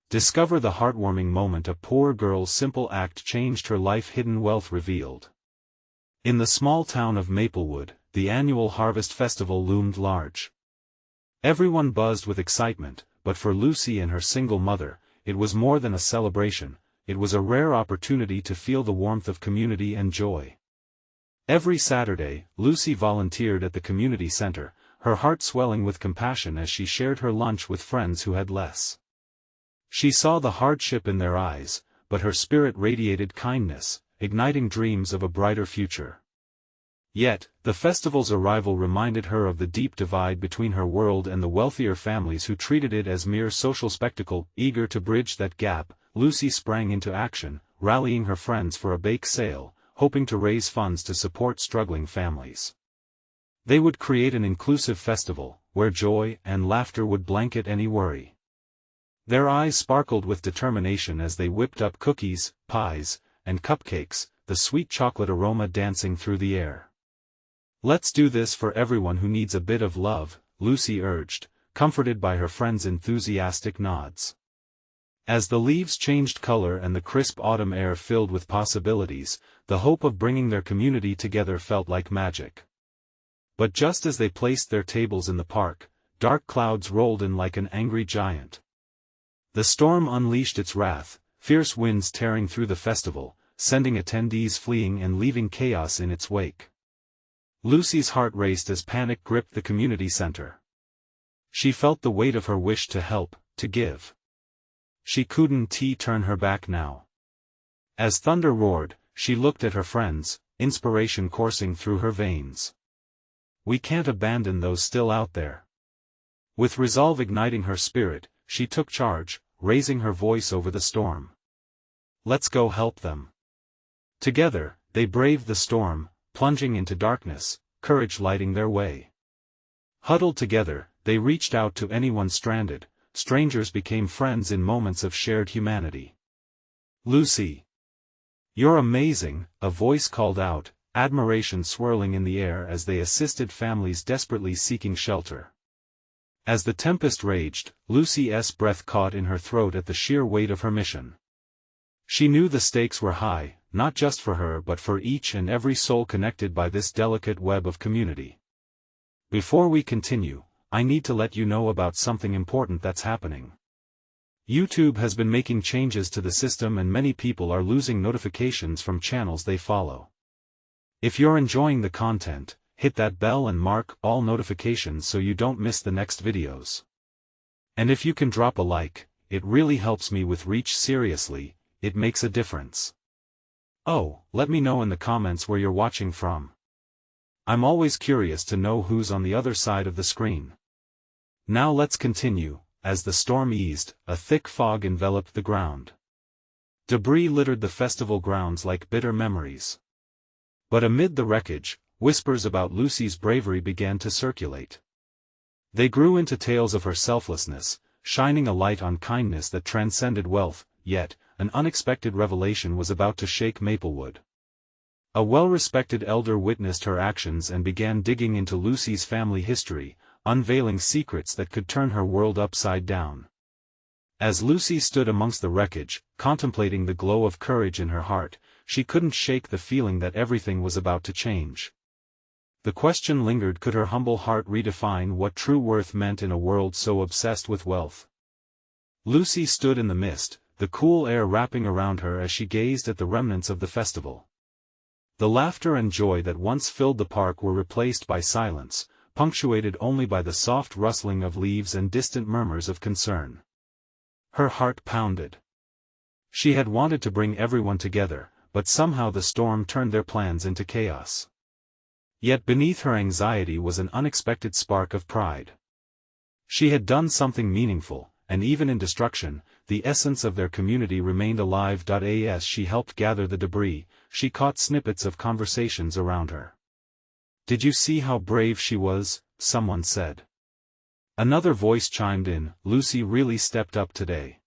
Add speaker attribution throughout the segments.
Speaker 1: Discover the heartwarming moment a poor girl's simple act changed her life. Hidden wealth revealed. In the small town of Maplewood, the annual Harvest Festival loomed large. Everyone buzzed with excitement, but for Lucy and her single mother, it was more than a celebration. It was a rare opportunity to feel the warmth of community and joy. Every Saturday, Lucy volunteered at the community center, her heart swelling with compassion as she shared her lunch with friends who had less. She saw the hardship in their eyes, but her spirit radiated kindness, igniting dreams of a brighter future. Yet, the festival's arrival reminded her of the deep divide between her world and the wealthier families who treated it as mere social spectacle. Eager to bridge that gap, Lucy sprang into action, rallying her friends for a bake sale, hoping to raise funds to support struggling families. They would create an inclusive festival, where joy and laughter would blanket any worry. Their eyes sparkled with determination as they whipped up cookies, pies, and cupcakes, the sweet chocolate aroma dancing through the air. "Let's do this for everyone who needs a bit of love," Lucy urged, comforted by her friends' enthusiastic nods. As the leaves changed color and the crisp autumn air filled with possibilities, the hope of bringing their community together felt like magic. But just as they placed their tables in the park, dark clouds rolled in like an angry giant. The storm unleashed its wrath, fierce winds tearing through the festival, sending attendees fleeing and leaving chaos in its wake. Lucy's heart raced as panic gripped the community center. She felt the weight of her wish to help, to give. She couldn't turn her back now. As thunder roared, she looked at her friends, inspiration coursing through her veins. "We can't abandon those still out there." With resolve igniting her spirit, she took charge, raising her voice over the storm. "Let's go help them." Together, they braved the storm, plunging into darkness, courage lighting their way. Huddled together, they reached out to anyone stranded. Strangers became friends in moments of shared humanity. "Lucy, you're amazing," a voice called out, admiration swirling in the air as they assisted families desperately seeking shelter. As the tempest raged, Lucy's breath caught in her throat at the sheer weight of her mission. She knew the stakes were high, not just for her but for each and every soul connected by this delicate web of community. Before we continue, I need to let you know about something important that's happening. YouTube has been making changes to the system and many people are losing notifications from channels they follow. If you're enjoying the content, hit that bell and mark all notifications so you don't miss the next videos. And if you can drop a like, it really helps me with reach. Seriously, it makes a difference. Oh, let me know in the comments where you're watching from. I'm always curious to know who's on the other side of the screen. Now let's continue. As the storm eased, a thick fog enveloped the ground. Debris littered the festival grounds like bitter memories. But amid the wreckage, whispers about Lucy's bravery began to circulate. They grew into tales of her selflessness, shining a light on kindness that transcended wealth. Yet, an unexpected revelation was about to shake Maplewood. A well-respected elder witnessed her actions and began digging into Lucy's family history, unveiling secrets that could turn her world upside down. As Lucy stood amongst the wreckage, contemplating the glow of courage in her heart, she couldn't shake the feeling that everything was about to change. The question lingered: could her humble heart redefine what true worth meant in a world so obsessed with wealth? Lucy stood in the mist, the cool air wrapping around her as she gazed at the remnants of the festival. The laughter and joy that once filled the park were replaced by silence, punctuated only by the soft rustling of leaves and distant murmurs of concern. Her heart pounded. She had wanted to bring everyone together, but somehow the storm turned their plans into chaos. Yet beneath her anxiety was an unexpected spark of pride. She had done something meaningful, and even in destruction, the essence of their community remained alive. As she helped gather the debris, she caught snippets of conversations around her. "Did you see how brave she was?" someone said. Another voice chimed in, "Lucy really stepped up today.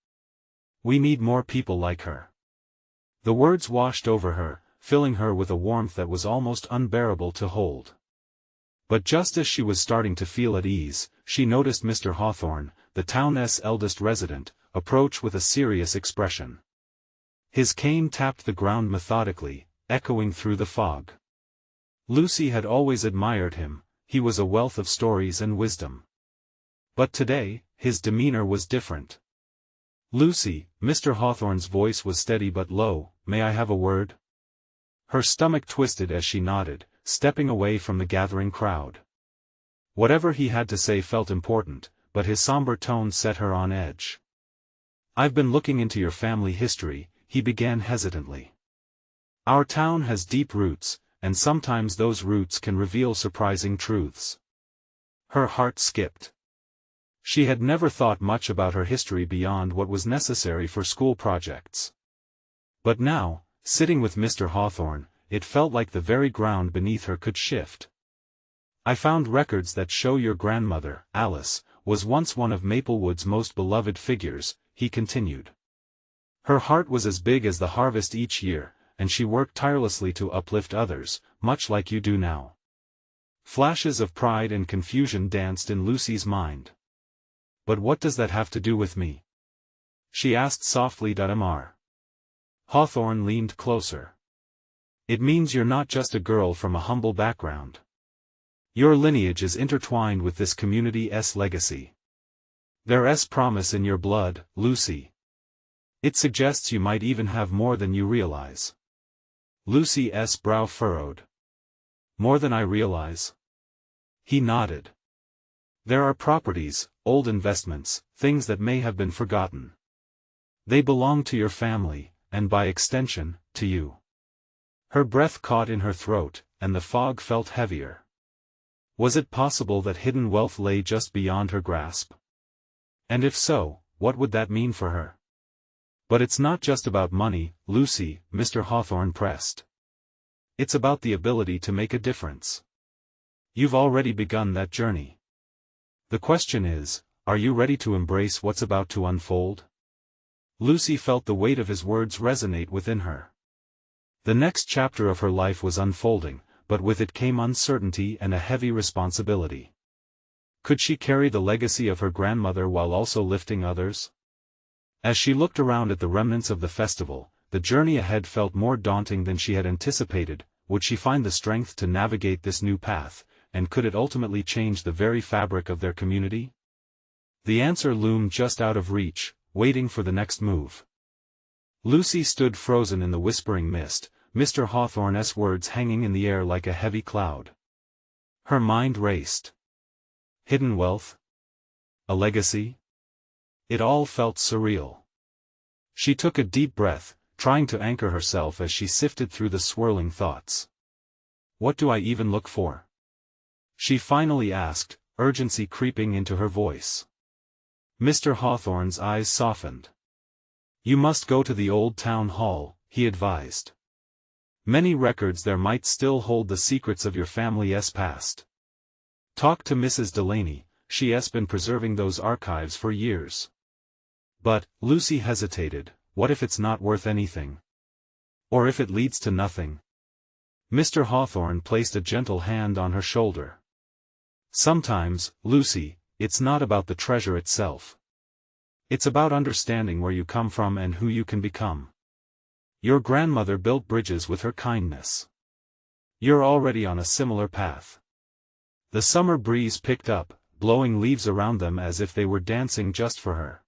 Speaker 1: We need more people like her." The words washed over her, filling her with a warmth that was almost unbearable to hold. But just as she was starting to feel at ease, she noticed Mr. Hawthorne, the town's eldest resident, approach with a serious expression. His cane tapped the ground methodically, echoing through the fog. Lucy had always admired him, he was a wealth of stories and wisdom. But today, his demeanor was different. "Lucy," Mr. Hawthorne's voice was steady but low, "may I have a word?" Her stomach twisted as she nodded, stepping away from the gathering crowd. Whatever he had to say felt important, but his somber tone set her on edge. "I've been looking into your family history," he began hesitantly. "Our town has deep roots, and sometimes those roots can reveal surprising truths." Her heart skipped. She had never thought much about her history beyond what was necessary for school projects. But now, sitting with Mr. Hawthorne, it felt like the very ground beneath her could shift. "I found records that show your grandmother, Alice, was once one of Maplewood's most beloved figures," he continued. "Her heart was as big as the harvest each year, and she worked tirelessly to uplift others, much like you do now." Flashes of pride and confusion danced in Lucy's mind. "But what does that have to do with me?" she asked softly. Mr. Hawthorne leaned closer. "It means you're not just a girl from a humble background. Your lineage is intertwined with this community's legacy. There's promise in your blood, Lucy. It suggests you might even have more than you realize." Lucy's brow furrowed. "More than I realize?" He nodded. "There are properties, old investments, things that may have been forgotten. They belong to your family, and by extension, to you." Her breath caught in her throat, and the fog felt heavier. Was it possible that hidden wealth lay just beyond her grasp? And if so, what would that mean for her? "But it's not just about money, Lucy," Mr. Hawthorne pressed. "It's about the ability to make a difference. You've already begun that journey. The question is, are you ready to embrace what's about to unfold?" Lucy felt the weight of his words resonate within her. The next chapter of her life was unfolding, but with it came uncertainty and a heavy responsibility. Could she carry the legacy of her grandmother while also lifting others? As she looked around at the remnants of the festival, the journey ahead felt more daunting than she had anticipated. Would she find the strength to navigate this new path, and could it ultimately change the very fabric of their community? The answer loomed just out of reach, waiting for the next move. Lucy stood frozen in the whispering mist, Mr. Hawthorne's words hanging in the air like a heavy cloud. Her mind raced. Hidden wealth? A legacy? It all felt surreal. She took a deep breath, trying to anchor herself as she sifted through the swirling thoughts. "What do I even look for?" she finally asked, urgency creeping into her voice. Mr. Hawthorne's eyes softened. "You must go to the old town hall," he advised. "Many records there might still hold the secrets of your family's past. Talk to Mrs. Delaney, she's been preserving those archives for years." "But," Lucy hesitated, "what if it's not worth anything? Or if it leads to nothing?" Mr. Hawthorne placed a gentle hand on her shoulder. "Sometimes, Lucy, it's not about the treasure itself. It's about understanding where you come from and who you can become. Your grandmother built bridges with her kindness. You're already on a similar path." The summer breeze picked up, blowing leaves around them as if they were dancing just for her.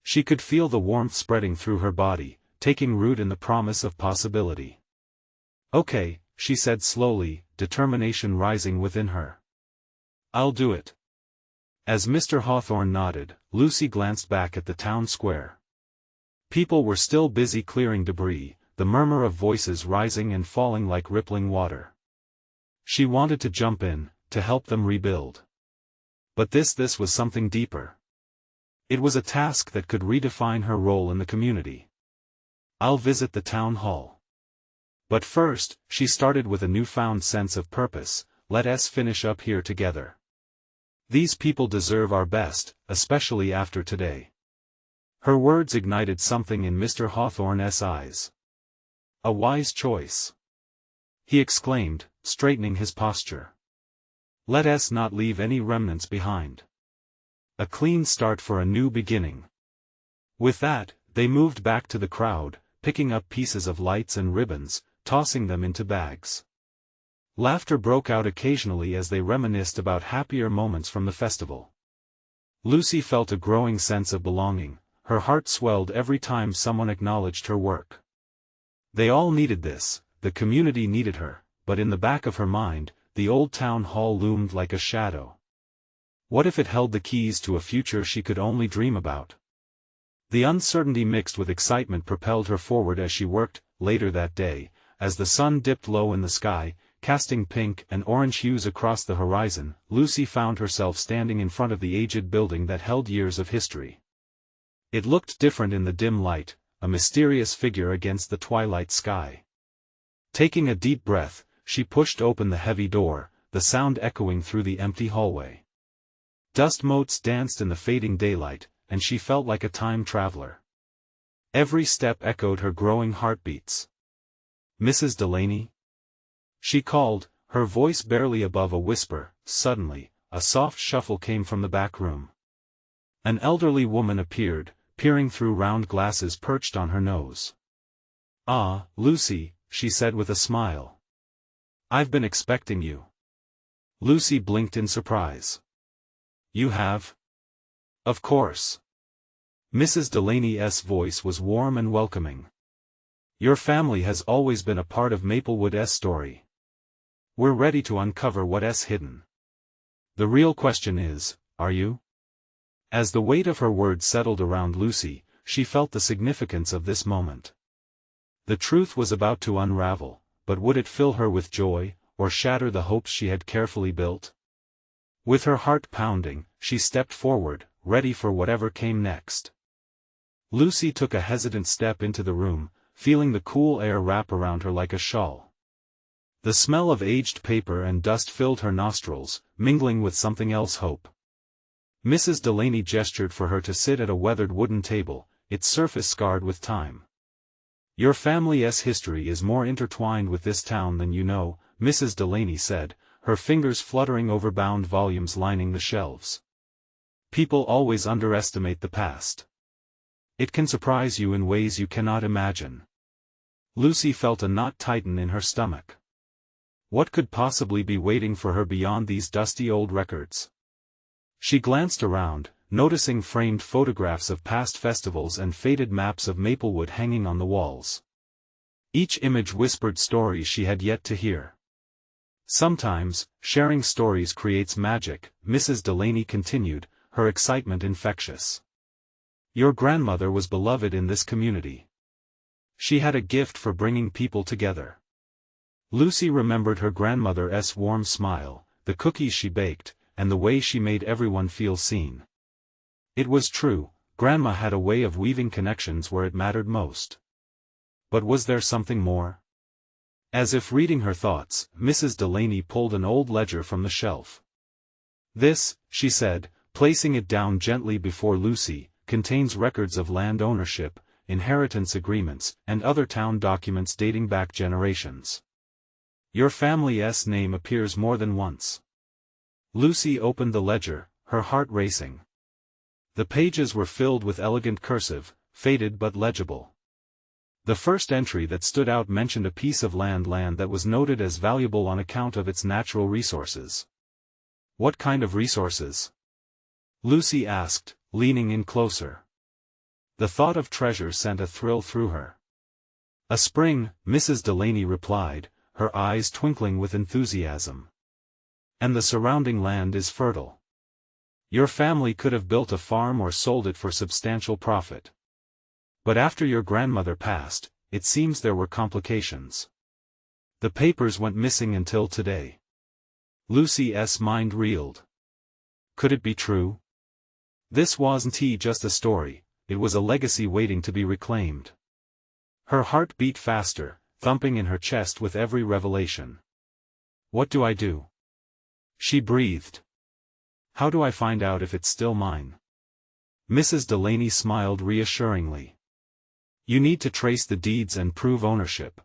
Speaker 1: She could feel the warmth spreading through her body, taking root in the promise of possibility. "Okay," she said slowly, determination rising within her. "I'll do it." As Mr. Hawthorne nodded, Lucy glanced back at the town square. People were still busy clearing debris, the murmur of voices rising and falling like rippling water. She wanted to jump in, to help them rebuild. But this was something deeper. It was a task that could redefine her role in the community. "I'll visit the town hall. But first," she started with a newfound sense of purpose, "let's finish up here together. These people deserve our best, especially after today." Her words ignited something in Mr. Hawthorne's eyes. "A wise choice," he exclaimed, straightening his posture. "Let's not leave any remnants behind. A clean start for a new beginning." With that, they moved back to the crowd, picking up pieces of lights and ribbons, tossing them into bags. Laughter broke out occasionally as they reminisced about happier moments from the festival. Lucy felt a growing sense of belonging. Her heart swelled every time someone acknowledged her work. They all needed this, the community needed her, but in the back of her mind, the old town hall loomed like a shadow. What if it held the keys to a future she could only dream about? The uncertainty mixed with excitement propelled her forward as she worked. Later that day, as the sun dipped low in the sky, casting pink and orange hues across the horizon, Lucy found herself standing in front of the aged building that held years of history. It looked different in the dim light, a mysterious figure against the twilight sky. Taking a deep breath, she pushed open the heavy door, the sound echoing through the empty hallway. Dust motes danced in the fading daylight, and she felt like a time traveler. Every step echoed her growing heartbeats. "Mrs. Delaney?" she called, her voice barely above a whisper. Suddenly, a soft shuffle came from the back room. An elderly woman appeared, peering through round glasses perched on her nose. "Ah, Lucy," she said with a smile. "I've been expecting you." Lucy blinked in surprise. "You have?" "Of course." Mrs. Delaney's voice was warm and welcoming. "Your family has always been a part of Maplewood's story. We're ready to uncover what's hidden. The real question is, are you?" As the weight of her words settled around Lucy, she felt the significance of this moment. The truth was about to unravel, but would it fill her with joy, or shatter the hopes she had carefully built? With her heart pounding, she stepped forward, ready for whatever came next. Lucy took a hesitant step into the room, feeling the cool air wrap around her like a shawl. The smell of aged paper and dust filled her nostrils, mingling with something else: hope. Mrs. Delaney gestured for her to sit at a weathered wooden table, its surface scarred with time. "Your family's history is more intertwined with this town than you know," Mrs. Delaney said, her fingers fluttering over bound volumes lining the shelves. "People always underestimate the past. It can surprise you in ways you cannot imagine." Lucy felt a knot tighten in her stomach. What could possibly be waiting for her beyond these dusty old records? She glanced around, noticing framed photographs of past festivals and faded maps of Maplewood hanging on the walls. Each image whispered stories she had yet to hear. "Sometimes, sharing stories creates magic," Mrs. Delaney continued, her excitement infectious. "Your grandmother was beloved in this community. She had a gift for bringing people together." Lucy remembered her grandmother's warm smile, the cookies she baked, and the way she made everyone feel seen. It was true, Grandma had a way of weaving connections where it mattered most. But was there something more? As if reading her thoughts, Mrs. Delaney pulled an old ledger from the shelf. "This," she said, placing it down gently before Lucy, "contains records of land ownership, inheritance agreements, and other town documents dating back generations. Your family's name appears more than once." Lucy opened the ledger, her heart racing. The pages were filled with elegant cursive, faded but legible. The first entry that stood out mentioned a piece of land that was noted as valuable on account of its natural resources. "What kind of resources?" Lucy asked, leaning in closer. The thought of treasure sent a thrill through her. "A spring," Mrs. Delaney replied, her eyes twinkling with enthusiasm. "And the surrounding land is fertile. Your family could have built a farm or sold it for substantial profit. But after your grandmother passed, it seems there were complications. The papers went missing until today." Lucy's mind reeled. Could it be true? This wasn't just a story, it was a legacy waiting to be reclaimed. Her heart beat faster, thumping in her chest with every revelation. "What do I do?" she breathed. "How do I find out if it's still mine?" Mrs. Delaney smiled reassuringly. "You need to trace the deeds and prove ownership.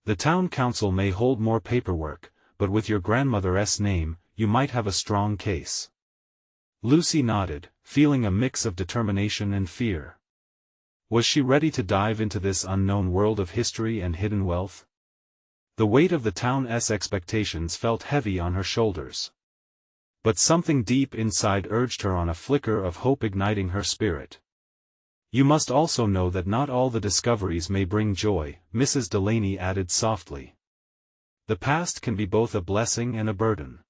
Speaker 1: The town council may hold more paperwork, but with your grandmother's name, you might have a strong case." Lucy nodded, feeling a mix of determination and fear. Was she ready to dive into this unknown world of history and hidden wealth? The weight of the town's expectations felt heavy on her shoulders. But something deep inside urged her on, a flicker of hope igniting her spirit. You must also know that not all the discoveries may bring joy, Mrs. Delaney added softly. The past can be both a blessing and a burden.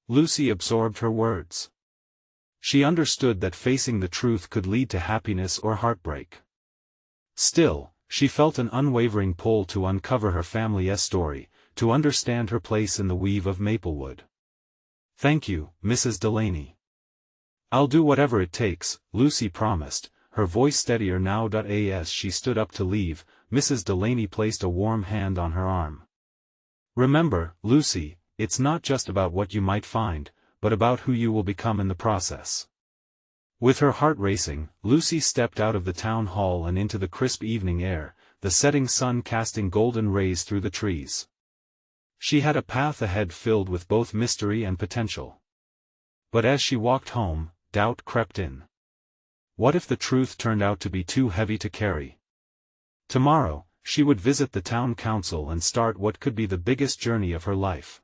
Speaker 1: Lucy absorbed her words. She understood that facing the truth could lead to happiness or heartbreak. Still, she felt an unwavering pull to uncover her family's story, to understand her place in the weave of Maplewood. Thank you, Mrs. Delaney. I'll do whatever it takes, Lucy promised, her voice steadier now. As she stood up to leave, Mrs. Delaney placed a warm hand on her arm. Remember, Lucy, it's not just about what you might find, but about who you will become in the process. With her heart racing, Lucy stepped out of the town hall and into the crisp evening air, the setting sun casting golden rays through the trees. She had a path ahead filled with both mystery and potential. But as she walked home, doubt crept in. What if the truth turned out to be too heavy to carry? Tomorrow, she would visit the town council and start what could be the biggest journey of her life.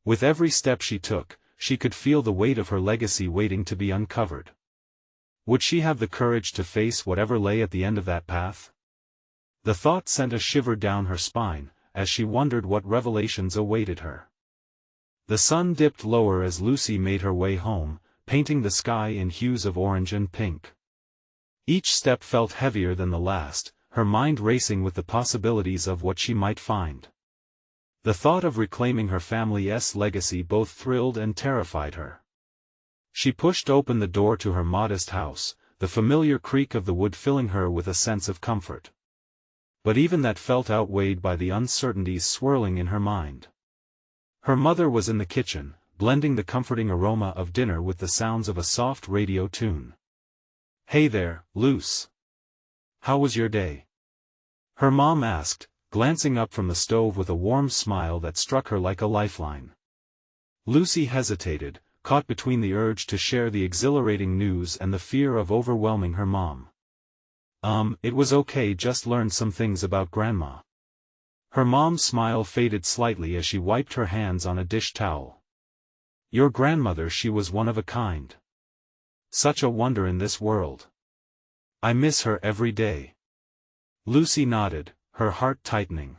Speaker 1: With every step she took, she could feel the weight of her legacy waiting to be uncovered. Would she have the courage to face whatever lay at the end of that path? The thought sent a shiver down her spine, as she wondered what revelations awaited her. The sun dipped lower as Lucy made her way home, painting the sky in hues of orange and pink. Each step felt heavier than the last, her mind racing with the possibilities of what she might find. The thought of reclaiming her family's legacy both thrilled and terrified her. She pushed open the door to her modest house, the familiar creak of the wood filling her with a sense of comfort. But even that felt outweighed by the uncertainties swirling in her mind. Her mother was in the kitchen, blending the comforting aroma of dinner with the sounds of a soft radio tune. "Hey there, Luce. How was your day?" her mom asked, glancing up from the stove with a warm smile that struck her like a lifeline. Lucy hesitated, caught between the urge to share the exhilarating news and the fear of overwhelming her mom. It was okay, just learned some things about Grandma." Her mom's smile faded slightly as she wiped her hands on a dish towel. "Your grandmother, she was one of a kind. Such a wonder in this world. I miss her every day." Lucy nodded, her heart tightening.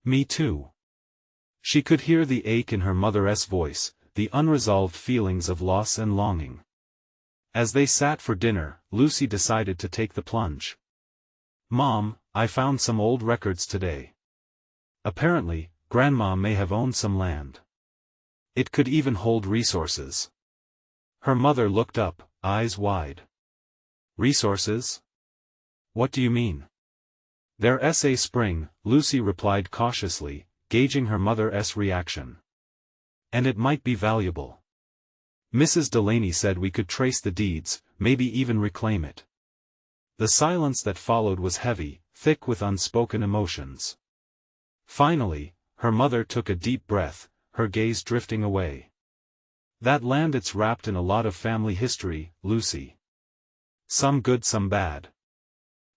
Speaker 1: "Me too." She could hear the ache in her mother's voice, the unresolved feelings of loss and longing. As they sat for dinner, Lucy decided to take the plunge. "Mom, I found some old records today. Apparently, Grandma may have owned some land. It could even hold resources." Her mother looked up, eyes wide. "Resources? What do you mean?" "They're a spring," Lucy replied cautiously, gauging her mother's reaction. "And it might be valuable. Mrs. Delaney said we could trace the deeds, maybe even reclaim it." The silence that followed was heavy, thick with unspoken emotions. Finally, her mother took a deep breath, her gaze drifting away. "That land, it's wrapped in a lot of family history, Lucy. Some good, some bad.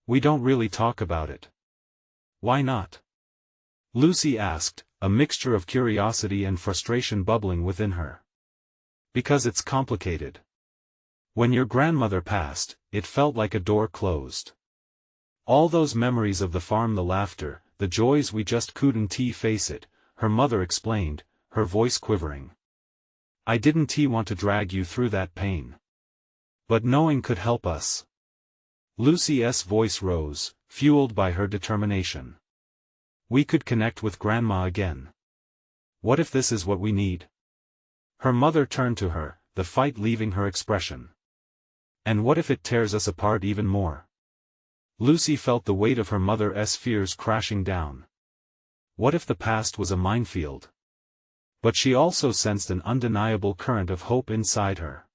Speaker 1: We don't really talk about it." "Why not?" Lucy asked, a mixture of curiosity and frustration bubbling within her. "Because it's complicated. When your grandmother passed, it felt like a door closed. All those memories of the farm, the laughter, the joys, we just couldn't face it," her mother explained, her voice quivering. "I didn't want to drag you through that pain. But knowing could help us." Lucy's voice rose, fueled by her determination. "We could connect with Grandma again. What if this is what we need?" Her mother turned to her, the fight leaving her expression. "And what if it tears us apart even more?" Lucy felt the weight of her mother's fears crashing down. What if the past was a minefield? But she also sensed an undeniable current of hope inside her.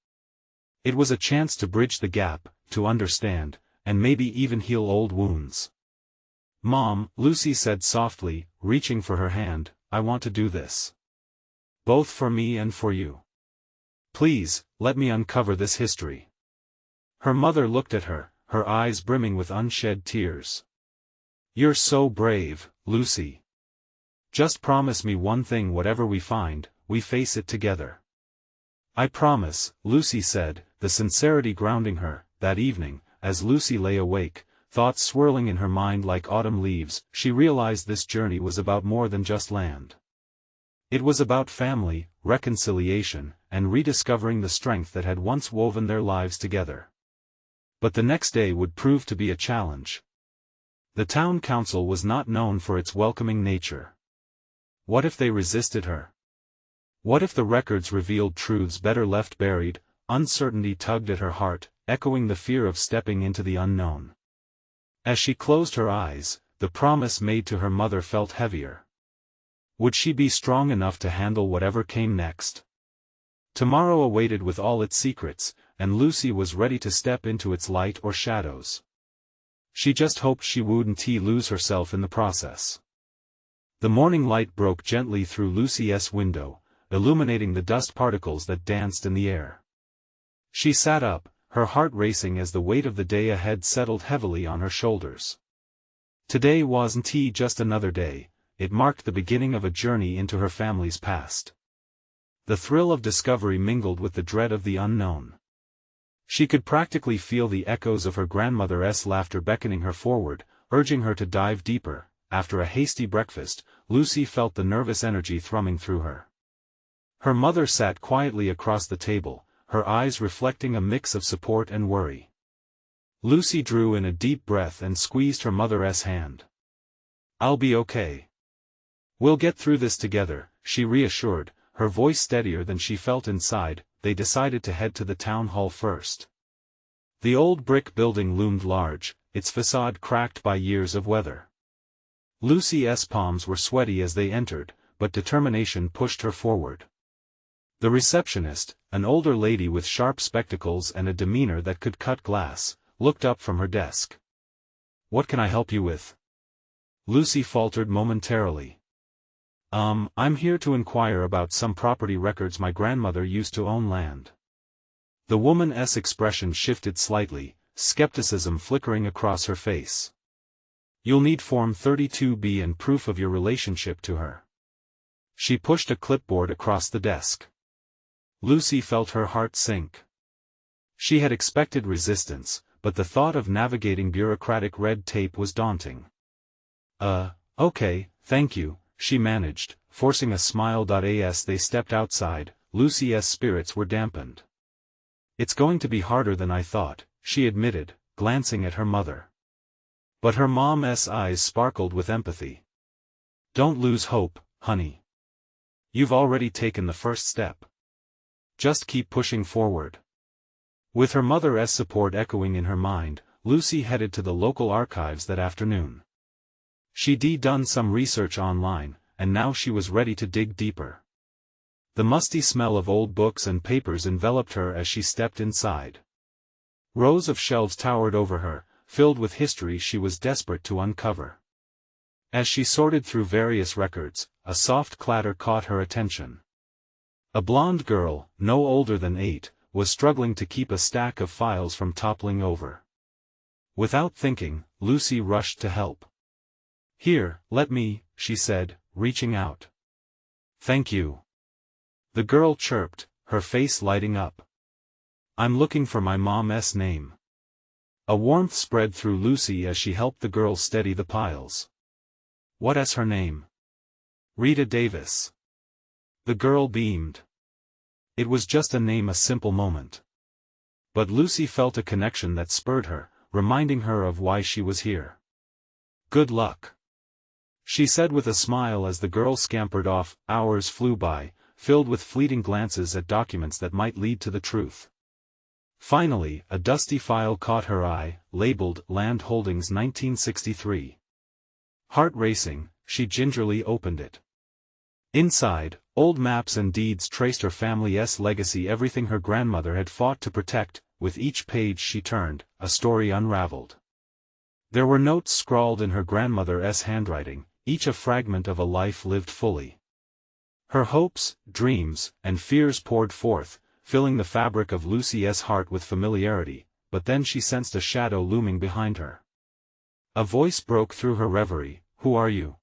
Speaker 1: It was a chance to bridge the gap, to understand, and maybe even heal old wounds. "Mom," Lucy said softly, reaching for her hand, "I want to do this. Both for me and for you. Please, let me uncover this history." Her mother looked at her, her eyes brimming with unshed tears. "You're so brave, Lucy. Just promise me one thing: whatever we find, we face it together." "I promise," Lucy said, the sincerity grounding her. That evening, as Lucy lay awake, thoughts swirling in her mind like autumn leaves, she realized this journey was about more than just land. It was about family, reconciliation, and rediscovering the strength that had once woven their lives together. But the next day would prove to be a challenge. The town council was not known for its welcoming nature. What if they resisted her? What if the records revealed truths better left buried? Uncertainty tugged at her heart, echoing the fear of stepping into the unknown. As she closed her eyes, the promise made to her mother felt heavier. Would she be strong enough to handle whatever came next? Tomorrow awaited with all its secrets, and Lucy was ready to step into its light or shadows. She just hoped she wouldn't lose herself in the process. The morning light broke gently through Lucy's window, illuminating the dust particles that danced in the air. She sat up, her heart racing as the weight of the day ahead settled heavily on her shoulders. Today wasn't just another day, it marked the beginning of a journey into her family's past. The thrill of discovery mingled with the dread of the unknown. She could practically feel the echoes of her grandmother's laughter beckoning her forward, urging her to dive deeper. After a hasty breakfast, Lucy felt the nervous energy thrumming through her. Her mother sat quietly across the table, her eyes reflecting a mix of support and worry. Lucy drew in a deep breath and squeezed her mother's hand. "I'll be okay. We'll get through this together," she reassured, her voice steadier than she felt inside. They decided to head to the town hall first. The old brick building loomed large, its facade cracked by years of weather. Lucy's palms were sweaty as they entered, but determination pushed her forward. The receptionist, an older lady with sharp spectacles and a demeanor that could cut glass, looked up from her desk. "What can I help you with?" Lucy faltered momentarily. I'm here to inquire about some property records. My grandmother used to own land." The woman's expression shifted slightly, skepticism flickering across her face. "You'll need Form 32B and proof of your relationship to her." She pushed a clipboard across the desk. Lucy felt her heart sink. She had expected resistance, but the thought of navigating bureaucratic red tape was daunting. Okay, thank you," she managed, forcing a smile. As they stepped outside, Lucy's spirits were dampened. "It's going to be harder than I thought," she admitted, glancing at her mother. But her mom's eyes sparkled with empathy. "Don't lose hope, honey. You've already taken the first step. Just keep pushing forward." With her mother's support echoing in her mind, Lucy headed to the local archives that afternoon. She'd done some research online, and now she was ready to dig deeper. The musty smell of old books and papers enveloped her as she stepped inside. Rows of shelves towered over her, filled with history she was desperate to uncover. As she sorted through various records, a soft clatter caught her attention. A blonde girl, no older than 8, was struggling to keep a stack of files from toppling over. Without thinking, Lucy rushed to help. "Here, let me," she said, reaching out. "Thank you." The girl chirped, her face lighting up. "I'm looking for my mom's name." A warmth spread through Lucy as she helped the girl steady the piles. "What's her name?" "Rita Davis." The girl beamed. It was just a name, a simple moment. But Lucy felt a connection that spurred her, reminding her of why she was here. "Good luck," she said with a smile as the girl scampered off. Hours flew by, filled with fleeting glances at documents that might lead to the truth. Finally, a dusty file caught her eye, labeled Land Holdings 1963. Heart racing, she gingerly opened it. Inside, old maps and deeds traced her family's legacy, everything her grandmother had fought to protect. With each page she turned, a story unraveled. There were notes scrawled in her grandmother's handwriting, each a fragment of a life lived fully. Her hopes, dreams, and fears poured forth, filling the fabric of Lucy's heart with familiarity. but then she sensed a shadow looming behind her. A voice broke through her reverie, "Who are you?"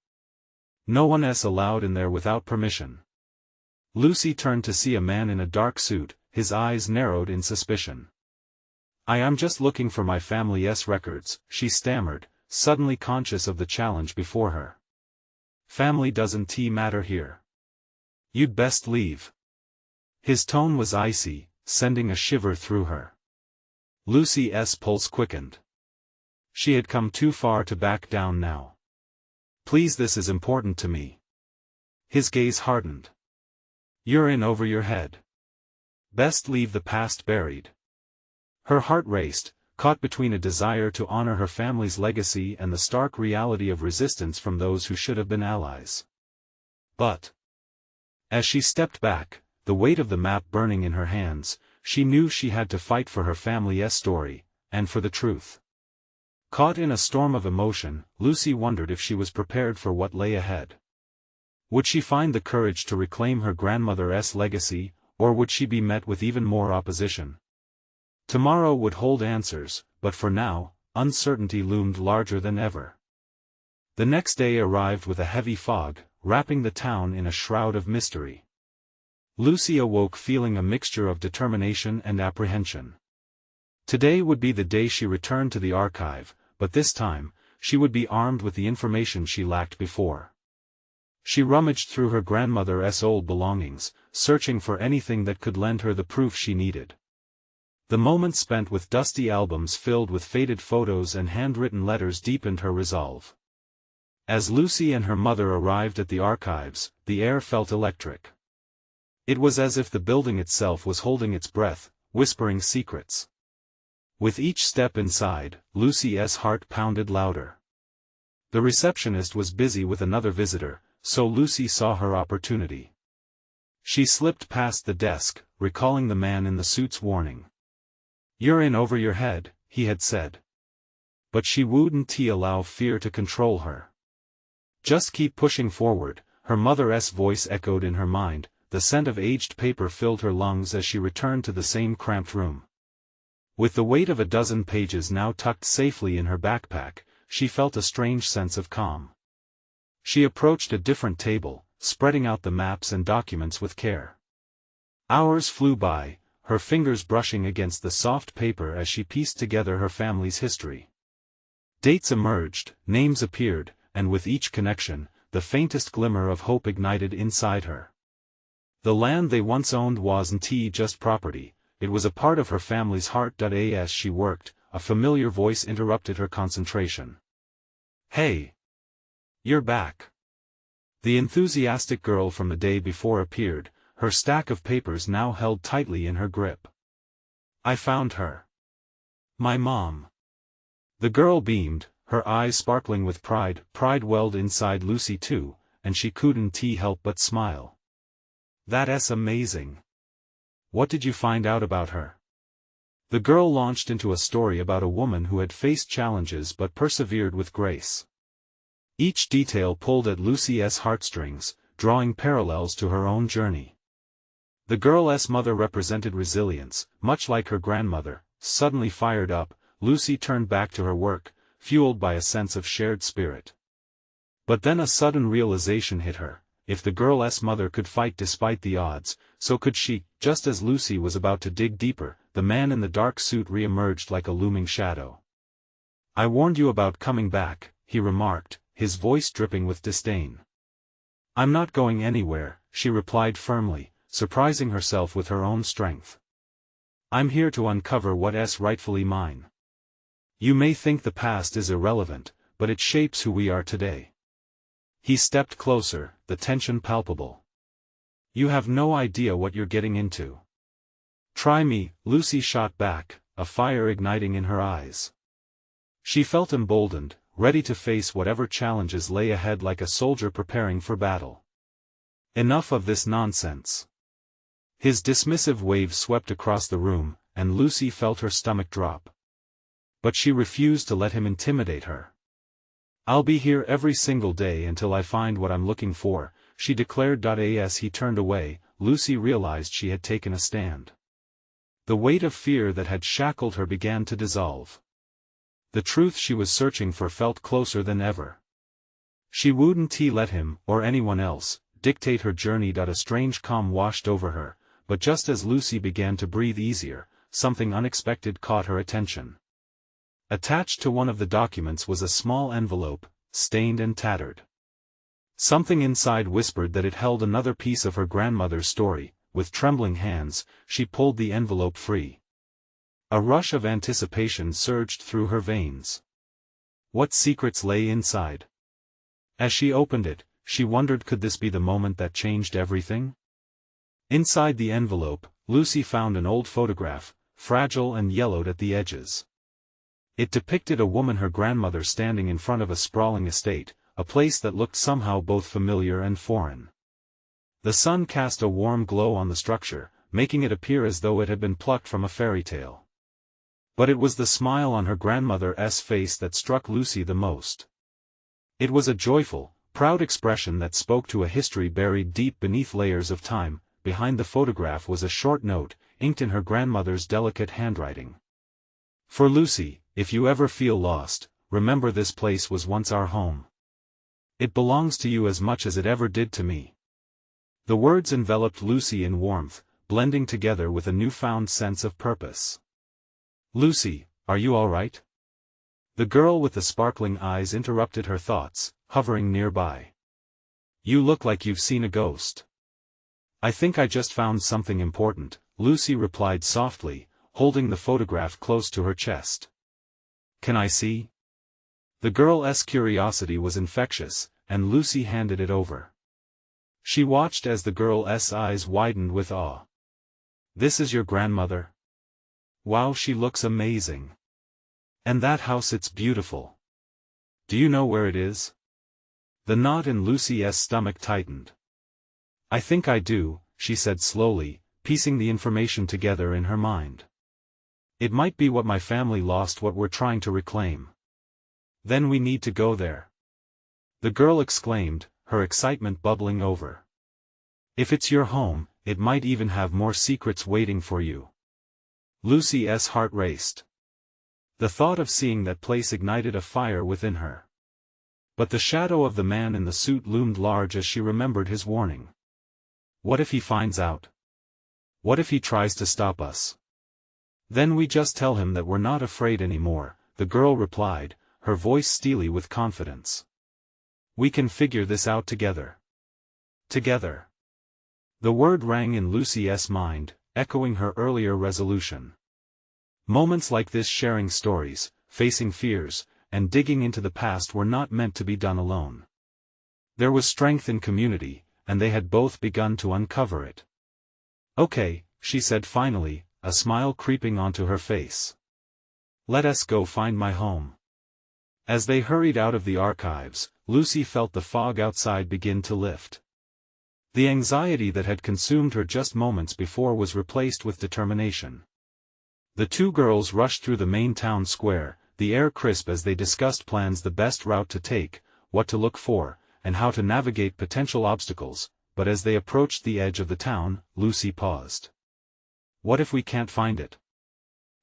Speaker 1: "No one is allowed in there without permission." Lucy turned to see a man in a dark suit, his eyes narrowed in suspicion. "I am just looking for my family's records," she stammered, suddenly conscious of the challenge before her. "Family doesn't matter here. You'd best leave." His tone was icy, sending a shiver through her. Lucy's pulse quickened. She had come too far to back down now. "Please, this is important to me." His gaze hardened. "You're in over your head. Best leave the past buried." Her heart raced, caught between a desire to honor her family's legacy and the stark reality of resistance from those who should have been allies. But as she stepped back, the weight of the map burning in her hands, she knew she had to fight for her family's story, and for the truth. Caught in a storm of emotion, Lucy wondered if she was prepared for what lay ahead. Would she find the courage to reclaim her grandmother's legacy, or would she be met with even more opposition? Tomorrow would hold answers, but for now, uncertainty loomed larger than ever. The next day arrived with a heavy fog, wrapping the town in a shroud of mystery. Lucy awoke feeling a mixture of determination and apprehension. Today would be the day she returned to the archive, but this time, she would be armed with the information she lacked before. She rummaged through her grandmother's old belongings, searching for anything that could lend her the proof she needed. The moments spent with dusty albums filled with faded photos and handwritten letters deepened her resolve. As Lucy and her mother arrived at the archives, the air felt electric. It was as if the building itself was holding its breath, whispering secrets. With each step inside, Lucy's heart pounded louder. The receptionist was busy with another visitor, so Lucy saw her opportunity. She slipped past the desk, recalling the man in the suit's warning. "You're in over your head," he had said. But she wouldn't allow fear to control her. "Just keep pushing forward," her mother's voice echoed in her mind. The scent of aged paper filled her lungs as she returned to the same cramped room. With the weight of a dozen pages now tucked safely in her backpack, she felt a strange sense of calm. She approached a different table, spreading out the maps and documents with care. Hours flew by, her fingers brushing against the soft paper as she pieced together her family's history. Dates emerged, names appeared, and with each connection, the faintest glimmer of hope ignited inside her. The land they once owned wasn't just property, it was a part of her family's heart. As she worked, a familiar voice interrupted her concentration. "Hey! You're back." The enthusiastic girl from the day before appeared, her stack of papers now held tightly in her grip. "I found her. My mom." The girl beamed, her eyes sparkling with pride. Pride welled inside Lucy too, and she couldn't help but smile. "That's amazing. What did you find out about her?" The girl launched into a story about a woman who had faced challenges but persevered with grace. Each detail pulled at Lucy's heartstrings, drawing parallels to her own journey. The girl's mother represented resilience, much like her grandmother. Suddenly fired up, Lucy turned back to her work, fueled by a sense of shared spirit. But then a sudden realization hit her. If the girl's mother could fight despite the odds, so could she. Just as Lucy was about to dig deeper, the man in the dark suit re-emerged like a looming shadow. "I warned you about coming back," he remarked, his voice dripping with disdain. "I'm not going anywhere," she replied firmly, surprising herself with her own strength. "I'm here to uncover what's rightfully mine. You may think the past is irrelevant, but it shapes who we are today." He stepped closer, the tension palpable. "You have no idea what you're getting into." "Try me," Lucy shot back, a fire igniting in her eyes. She felt emboldened, ready to face whatever challenges lay ahead like a soldier preparing for battle. "Enough of this nonsense." His dismissive wave swept across the room, and Lucy felt her stomach drop. But she refused to let him intimidate her. "I'll be here every single day until I find what I'm looking for," she declared. As he turned away, Lucy realized she had taken a stand. The weight of fear that had shackled her began to dissolve. The truth she was searching for felt closer than ever. She wouldn't let him, or anyone else, dictate her journey. A strange calm washed over her, but just as Lucy began to breathe easier, something unexpected caught her attention. Attached to one of the documents was a small envelope, stained and tattered. Something inside whispered that it held another piece of her grandmother's story. With trembling hands, she pulled the envelope free. A rush of anticipation surged through her veins. What secrets lay inside? As she opened it, she wondered, could this be the moment that changed everything? Inside the envelope, Lucy found an old photograph, fragile and yellowed at the edges. It depicted a woman, her grandmother, standing in front of a sprawling estate, a place that looked somehow both familiar and foreign. The sun cast a warm glow on the structure, making it appear as though it had been plucked from a fairy tale. But it was the smile on her grandmother's face that struck Lucy the most. It was a joyful, proud expression that spoke to a history buried deep beneath layers of time. Behind the photograph was a short note, inked in her grandmother's delicate handwriting. For Lucy, if you ever feel lost, remember this place was once our home. It belongs to you as much as it ever did to me. The words enveloped Lucy in warmth, blending together with a newfound sense of purpose. Lucy, are you all right? The girl with the sparkling eyes interrupted her thoughts, hovering nearby. You look like you've seen a ghost. I think I just found something important, Lucy replied softly, holding the photograph close to her chest. Can I see? The girl's curiosity was infectious, and Lucy handed it over. She watched as the girl's eyes widened with awe. This is your grandmother? Wow, she looks amazing. And that house, it's beautiful. Do you know where it is? The knot in Lucy's stomach tightened. I think I do, she said slowly, piecing the information together in her mind. It might be what my family lost, what we're trying to reclaim. Then we need to go there. The girl exclaimed, her excitement bubbling over. If it's your home, it might even have more secrets waiting for you. Lucy's heart raced. The thought of seeing that place ignited a fire within her. But the shadow of the man in the suit loomed large as she remembered his warning. What if he finds out? What if he tries to stop us? Then we just tell him that we're not afraid anymore, the girl replied, her voice steely with confidence. We can figure this out together. Together. The word rang in Lucy's mind, echoing her earlier resolution. Moments like this, sharing stories, facing fears, and digging into the past, were not meant to be done alone. There was strength in community, and they had both begun to uncover it. Okay, she said finally, a smile creeping onto her face. Let us go find my home. As they hurried out of the archives, Lucy felt the fog outside begin to lift. The anxiety that had consumed her just moments before was replaced with determination. The two girls rushed through the main town square, the air crisp, as they discussed plans, the best route to take, what to look for, and how to navigate potential obstacles. But as they approached the edge of the town, Lucy paused. What if we can't find it?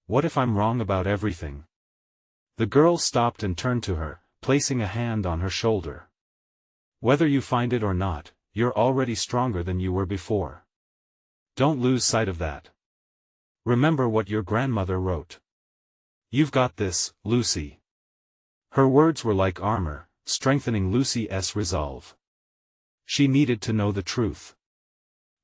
Speaker 1: What if I'm wrong about everything? The girl stopped and turned to her, placing a hand on her shoulder. Whether you find it or not, you're already stronger than you were before. Don't lose sight of that. Remember what your grandmother wrote. You've got this, Lucy. Her words were like armor, strengthening Lucy's resolve. She needed to know the truth.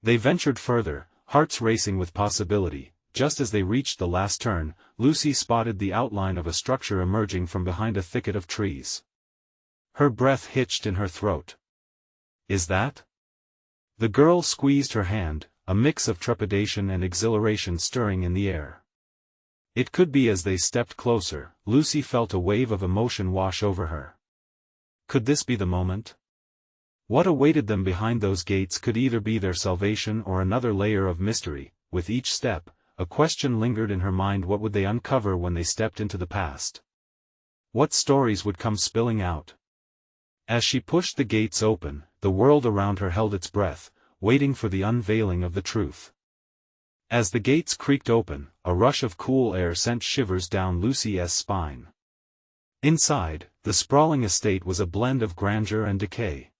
Speaker 1: They ventured further, hearts racing with possibility. Just as they reached the last turn, Lucy spotted the outline of a structure emerging from behind a thicket of trees. Her breath hitched in her throat. Is that? The girl squeezed her hand, a mix of trepidation and exhilaration stirring in the air. It could be. As they stepped closer, Lucy felt a wave of emotion wash over her. Could this be the moment? What awaited them behind those gates could either be their salvation or another layer of mystery. With each step, a question lingered in her mind. What would they uncover when they stepped into the past? What stories would come spilling out? As she pushed the gates open, the world around her held its breath, waiting for the unveiling of the truth. As the gates creaked open, a rush of cool air sent shivers down Lucy's spine. Inside, the sprawling estate was a blend of grandeur and decay.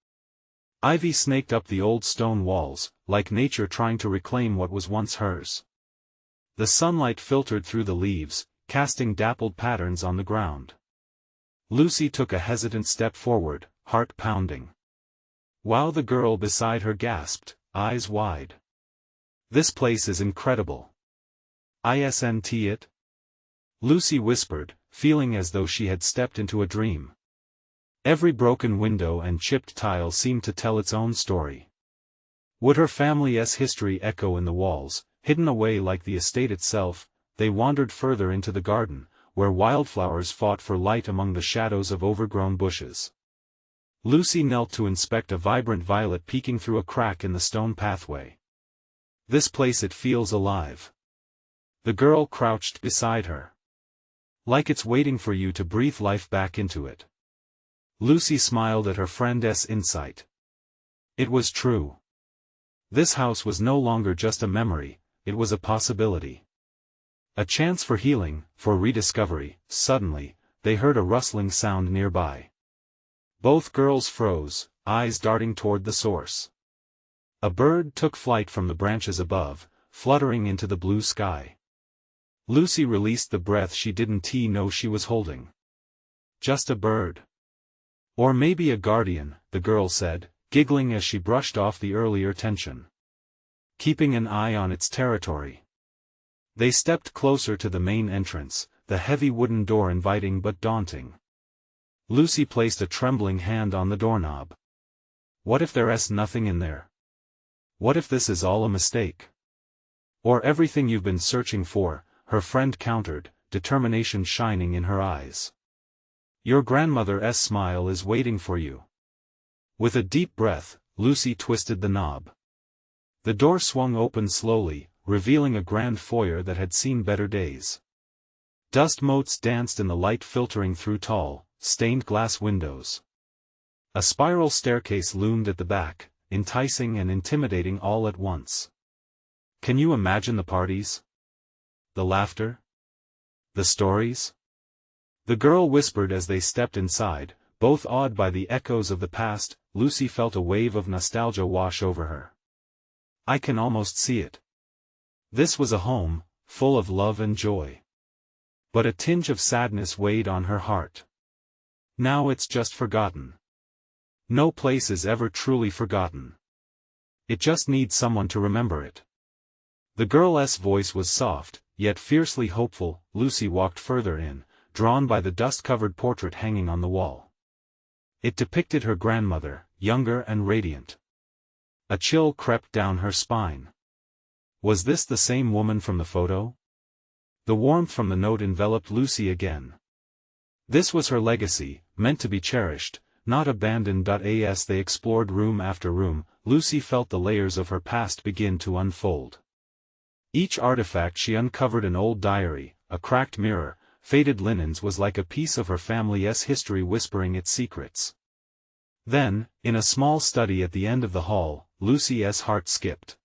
Speaker 1: Ivy snaked up the old stone walls, like nature trying to reclaim what was once hers. The sunlight filtered through the leaves, casting dappled patterns on the ground. Lucy took a hesitant step forward, heart pounding. While the girl beside her gasped, eyes wide. "This place is incredible. Isn't it?" Lucy whispered, feeling as though she had stepped into a dream. Every broken window and chipped tile seemed to tell its own story. Would her family's history echo in the walls? Hidden away like the estate itself, they wandered further into the garden, where wildflowers fought for light among the shadows of overgrown bushes. Lucy knelt to inspect a vibrant violet peeking through a crack in the stone pathway. "This place, it feels alive." The girl crouched beside her. "Like it's waiting for you to breathe life back into it." Lucy smiled at her friend's insight. It was true. This house was no longer just a memory, it was a possibility. A chance for healing, for rediscovery. Suddenly, they heard a rustling sound nearby. Both girls froze, eyes darting toward the source. A bird took flight from the branches above, fluttering into the blue sky. Lucy released the breath she didn't know she was holding. Just a bird. Or maybe a guardian, the girl said, giggling as she brushed off the earlier tension. Keeping an eye on its territory. They stepped closer to the main entrance, the heavy wooden door inviting but daunting. Lucy placed a trembling hand on the doorknob. What if there's nothing in there? What if this is all a mistake? Or everything you've been searching for, her friend countered, determination shining in her eyes. Your grandmother's smile is waiting for you. With a deep breath, Lucy twisted the knob. The door swung open slowly, revealing a grand foyer that had seen better days. Dust motes danced in the light filtering through tall, stained glass windows. A spiral staircase loomed at the back, enticing and intimidating all at once. Can you imagine the parties? The laughter? The stories? The girl whispered as they stepped inside, both awed by the echoes of the past. Lucy felt a wave of nostalgia wash over her. I can almost see it. This was a home, full of love and joy. But a tinge of sadness weighed on her heart. Now it's just forgotten. No place is ever truly forgotten. It just needs someone to remember it. The girl's voice was soft, yet fiercely hopeful. Lucy walked further in, drawn by the dust-covered portrait hanging on the wall. It depicted her grandmother, younger and radiant. A chill crept down her spine. Was this the same woman from the photo? The warmth from the note enveloped Lucy again. This was her legacy, meant to be cherished, not abandoned. As they explored room after room, Lucy felt the layers of her past begin to unfold. Each artifact she uncovered, an old diary, a cracked mirror, faded linens, was like a piece of her family's history whispering its secrets. Then, in a small study at the end of the hall, Lucy's heart skipped.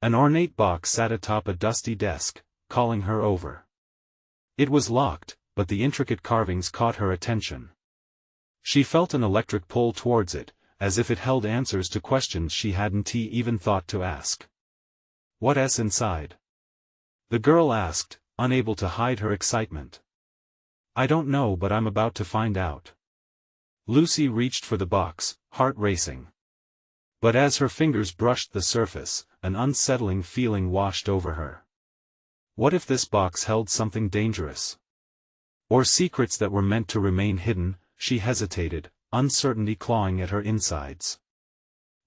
Speaker 1: An ornate box sat atop a dusty desk, calling her over. It was locked, but the intricate carvings caught her attention. She felt an electric pull towards it, as if it held answers to questions she hadn't even thought to ask. What's inside? The girl asked, unable to hide her excitement. I don't know, but I'm about to find out. Lucy reached for the box, heart racing. But as her fingers brushed the surface, an unsettling feeling washed over her. What if this box held something dangerous? Or secrets that were meant to remain hidden? She hesitated, uncertainty clawing at her insides.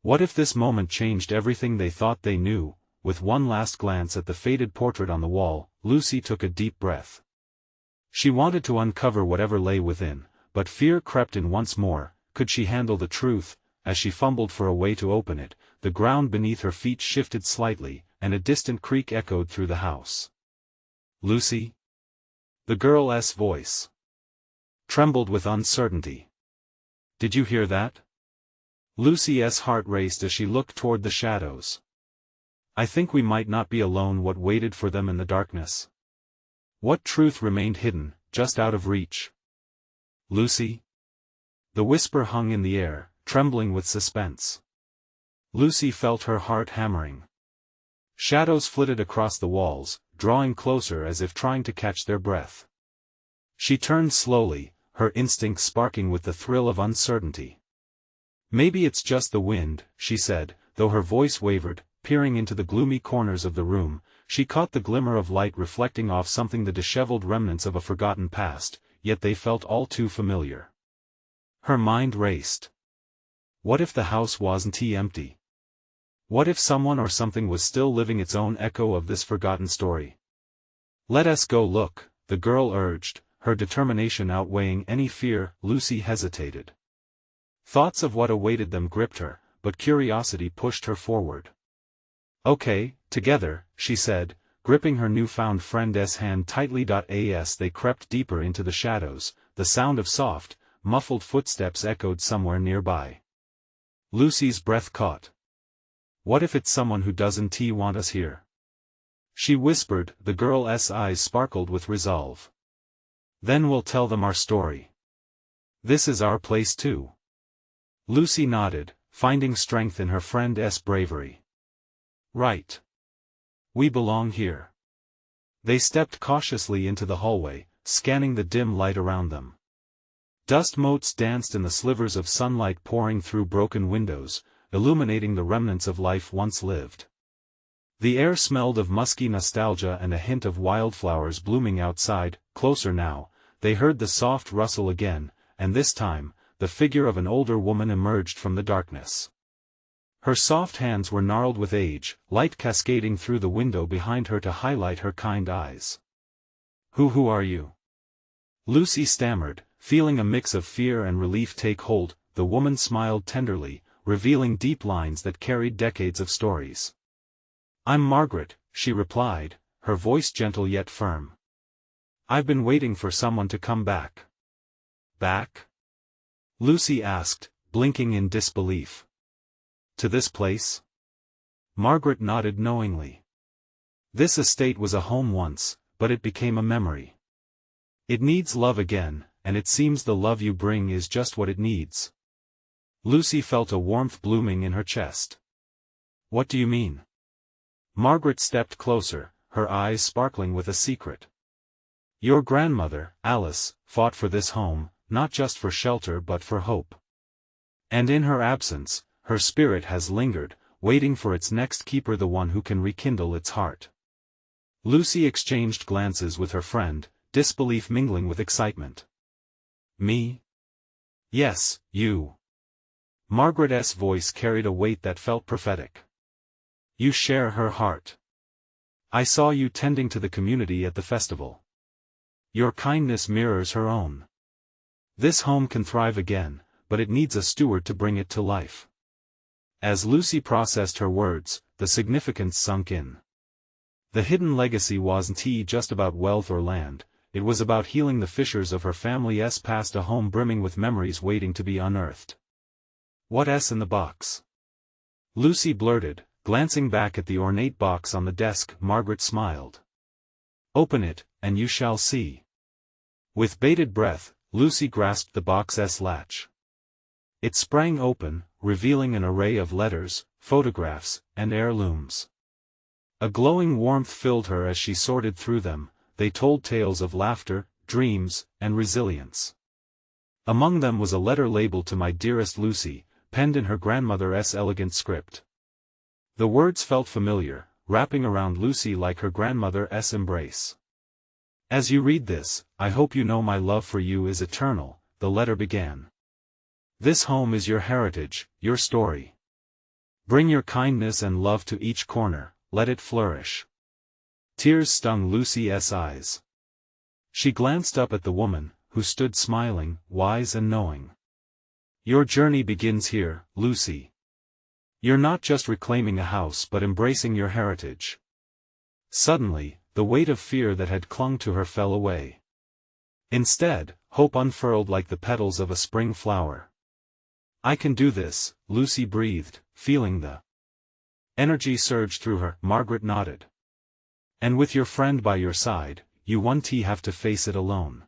Speaker 1: What if this moment changed everything they thought they knew? With one last glance at the faded portrait on the wall, Lucy took a deep breath. She wanted to uncover whatever lay within, but fear crept in once more. Could she handle the truth? As she fumbled for a way to open it, the ground beneath her feet shifted slightly, and a distant creak echoed through the house. Lucy? The girl's voice trembled with uncertainty. Did you hear that? Lucy's heart raced as she looked toward the shadows. I think we might not be alone. What waited for them in the darkness? What truth remained hidden, just out of reach? Lucy? The whisper hung in the air, trembling with suspense. Lucy felt her heart hammering. Shadows flitted across the walls, drawing closer as if trying to catch their breath. She turned slowly, her instincts sparking with the thrill of uncertainty. Maybe it's just the wind, she said, though her voice wavered. Peering into the gloomy corners of the room, she caught the glimmer of light reflecting off something, the disheveled remnants of a forgotten past, yet they felt all too familiar. Her mind raced. What if the house wasn't empty? What if someone or something was still living its own echo of this forgotten story? Let us go look, the girl urged, her determination outweighing any fear. Lucy hesitated. Thoughts of what awaited them gripped her, but curiosity pushed her forward. Okay, together, she said, gripping her newfound friend's hand tightly. As they crept deeper into the shadows, the sound of soft, muffled footsteps echoed somewhere nearby. Lucy's breath caught. What if it's someone who doesn't want us here? She whispered. The girl's eyes sparkled with resolve. Then we'll tell them our story. This is our place too. Lucy nodded, finding strength in her friend's bravery. Right. We belong here. They stepped cautiously into the hallway, scanning the dim light around them. Dust motes danced in the slivers of sunlight pouring through broken windows, illuminating the remnants of life once lived. The air smelled of musky nostalgia and a hint of wildflowers blooming outside. Closer now, they heard the soft rustle again, and this time, the figure of an older woman emerged from the darkness. Her soft hands were gnarled with age, light cascading through the window behind her to highlight her kind eyes. Who are you? Lucy stammered, feeling a mix of fear and relief take hold. The woman smiled tenderly, revealing deep lines that carried decades of stories. I'm Margaret, she replied, her voice gentle yet firm. I've been waiting for someone to come back. Back? Lucy asked, blinking in disbelief. To this place? Margaret nodded knowingly. This estate was a home once, but it became a memory. It needs love again, and it seems the love you bring is just what it needs. Lucy felt a warmth blooming in her chest. What do you mean? Margaret stepped closer, her eyes sparkling with a secret. Your grandmother, Alice, fought for this home, not just for shelter but for hope. And in her absence, her spirit has lingered, waiting for its next keeper, the one who can rekindle its heart. Lucy exchanged glances with her friend, disbelief mingling with excitement. Me? Yes, you. Margaret's voice carried a weight that felt prophetic. You share her heart. I saw you tending to the community at the festival. Your kindness mirrors her own. This home can thrive again, but it needs a steward to bring it to life. As Lucy processed her words, the significance sunk in. The hidden legacy wasn't just about wealth or land, it was about healing the fissures of her family's past, a home brimming with memories waiting to be unearthed. What's in the box? Lucy blurted, glancing back at the ornate box on the desk. Margaret smiled. Open it, and you shall see. With bated breath, Lucy grasped the box's latch. It sprang open, revealing an array of letters, photographs, and heirlooms. A glowing warmth filled her as she sorted through them. They told tales of laughter, dreams, and resilience. Among them was a letter labeled "To my dearest Lucy," penned in her grandmother's elegant script. The words felt familiar, wrapping around Lucy like her grandmother's embrace. As you read this, I hope you know my love for you is eternal, the letter began. This home is your heritage, your story. Bring your kindness and love to each corner, let it flourish. Tears stung Lucy's eyes. She glanced up at the woman, who stood smiling, wise and knowing. Your journey begins here, Lucy. You're not just reclaiming a house but embracing your heritage. Suddenly, the weight of fear that had clung to her fell away. Instead, hope unfurled like the petals of a spring flower. I can do this, Lucy breathed, feeling the Energy surged through her. Margaret nodded. And with your friend by your side, you won't have to face it alone.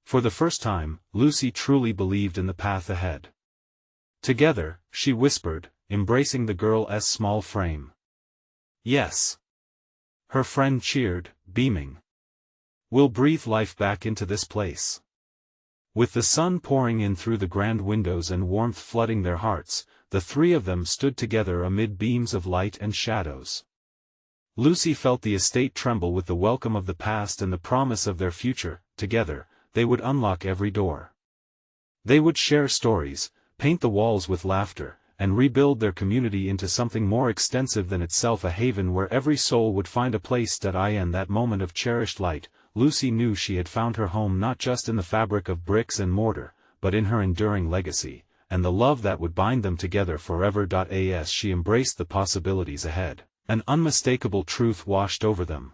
Speaker 1: For the first time, Lucy truly believed in the path ahead. Together, she whispered, embracing the girl's small frame. Yes. Her friend cheered, beaming. We'll breathe life back into this place. With the sun pouring in through the grand windows and warmth flooding their hearts, the three of them stood together amid beams of light and shadows. Lucy felt the estate tremble with the welcome of the past and the promise of their future. Together, they would unlock every door. They would share stories, paint the walls with laughter, and rebuild their community into something more extensive than itself, a haven where every soul would find a place. In that moment of cherished light, Lucy knew she had found her home not just in the fabric of bricks and mortar, but in her enduring legacy, and the love that would bind them together forever. As she embraced the possibilities ahead, an unmistakable truth washed over them.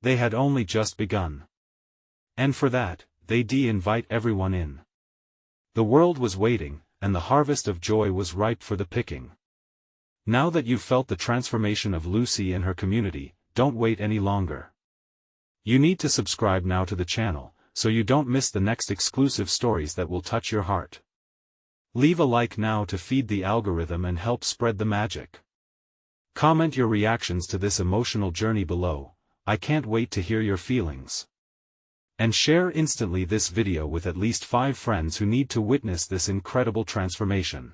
Speaker 1: They had only just begun. And for that, they invite everyone in. The world was waiting, and the harvest of joy was ripe for the picking. Now that you've felt the transformation of Lucy and her community, don't wait any longer. You need to subscribe now to the channel, so you don't miss the next exclusive stories that will touch your heart. Leave a like now to feed the algorithm and help spread the magic. Comment your reactions to this emotional journey below. I can't wait to hear your feelings. And share instantly this video with at least 5 friends who need to witness this incredible transformation.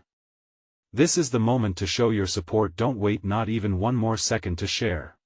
Speaker 1: This is the moment to show your support. Don't wait not even one more second to share.